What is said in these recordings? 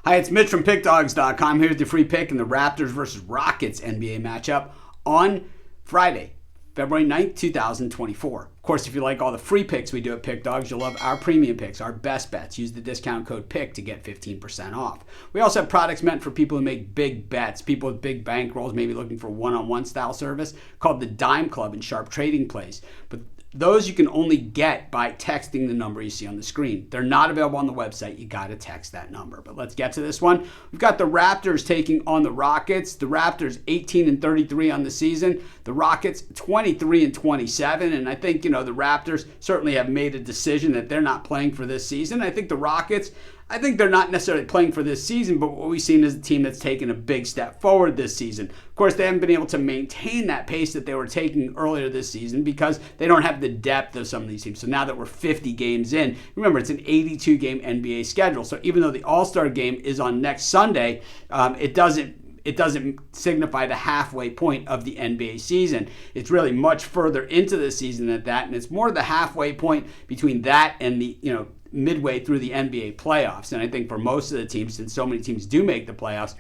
Hi, it's Mitch from Pickdawgz.com here with the free pick in the Raptors versus Rockets NBA matchup on Friday, February 9th, 2024. Of course, if you like all the free picks we do at Pick Dawgz, you'll love our premium picks, our best bets. Use the discount code PICK to get 15% off. We also have products meant for people who make big bets, people with big bankrolls, maybe looking for one-on-one style service, called the Dime Club and Sharp Trading Plays. But those you can only get by texting the number you see on the screen. They're not available on the website. You got to text that number. But let's get to this one. We've got the Raptors taking on the Rockets. The Raptors 18-33 on the season. The Rockets 23-27. And I think, the Raptors certainly have made a decision that they're not playing for this season. I think the Rockets, they're not necessarily playing for this season, but what we've seen is a team that's taken a big step forward this season. Of course, they haven't been able to maintain that pace that they were taking earlier this season because they don't have the depth of some of these teams. So now that we're 50 games in, remember, it's an 82-game NBA schedule. So even though the All-Star game is on next Sunday, it doesn't signify the halfway point of the NBA season. It's really much further into the season than that, and it's more the halfway point between that and the, midway through the NBA playoffs. And I think for most of the teams, since so many teams do make the playoffs,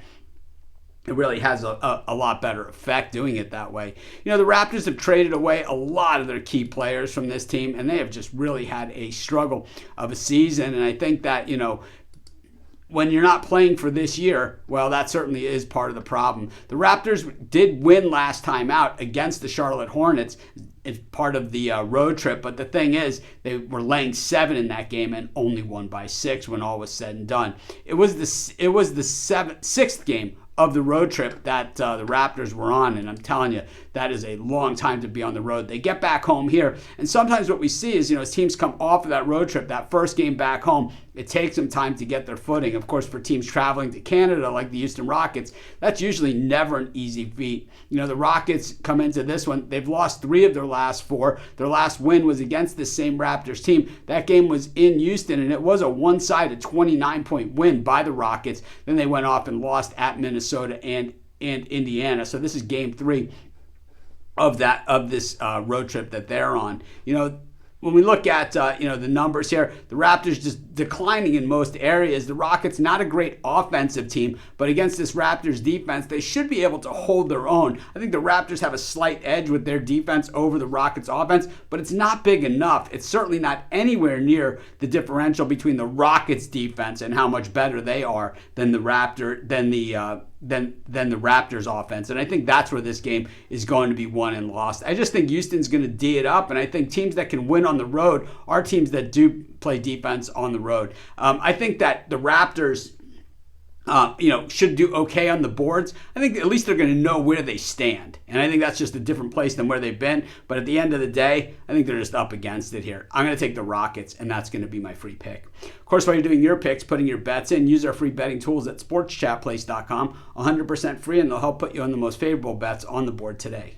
it really has a lot better effect doing it that way. The Raptors have traded away a lot of their key players from this team, and they have just really had a struggle of a season. And I think that, when you're not playing for this year, well, that certainly is part of the problem. The Raptors did win last time out against the Charlotte Hornets. It's part of the road trip, but the thing is, they were laying 7 in that game and only won by 6 when all was said and done. It was the sixth game of the road trip that the Raptors were on, and I'm telling you, that is a long time to be on the road. They get back home here, and sometimes what we see is, as teams come off of that road trip, that first game back home, it takes them time to get their footing. Of course, for teams traveling to Canada like the Houston Rockets, that's usually never an easy feat. The Rockets come into this one, they've lost 3 of their last 4. Their last win was against this same Raptors team. That game was in Houston, and it was a one-sided 29-point win by the Rockets. Then they went off and lost at Minnesota and Indiana. So this is game 3 of this road trip that they're on. When we look at the numbers here, the Raptors just declining in most areas. The Rockets, not a great offensive team, but against this Raptors defense, they should be able to hold their own. I think the Raptors have a slight edge with their defense over the Rockets offense, but it's not big enough. It's certainly not anywhere near the differential between the Rockets defense and how much better they are than the Raptors offense. And I think that's where this game is going to be won and lost. I just think Houston's going to D it up, and I think teams that can win on the road are teams that do play defense on the road. I think that the Raptors should do okay on the boards. I think at least they're going to know where they stand. And I think that's just a different place than where they've been. But at the end of the day, I think they're just up against it here. I'm going to take the Rockets, and that's going to be my free pick. Of course, while you're doing your picks, putting your bets in, use our free betting tools at sportschatplace.com. 100% free, and they'll help put you on the most favorable bets on the board today.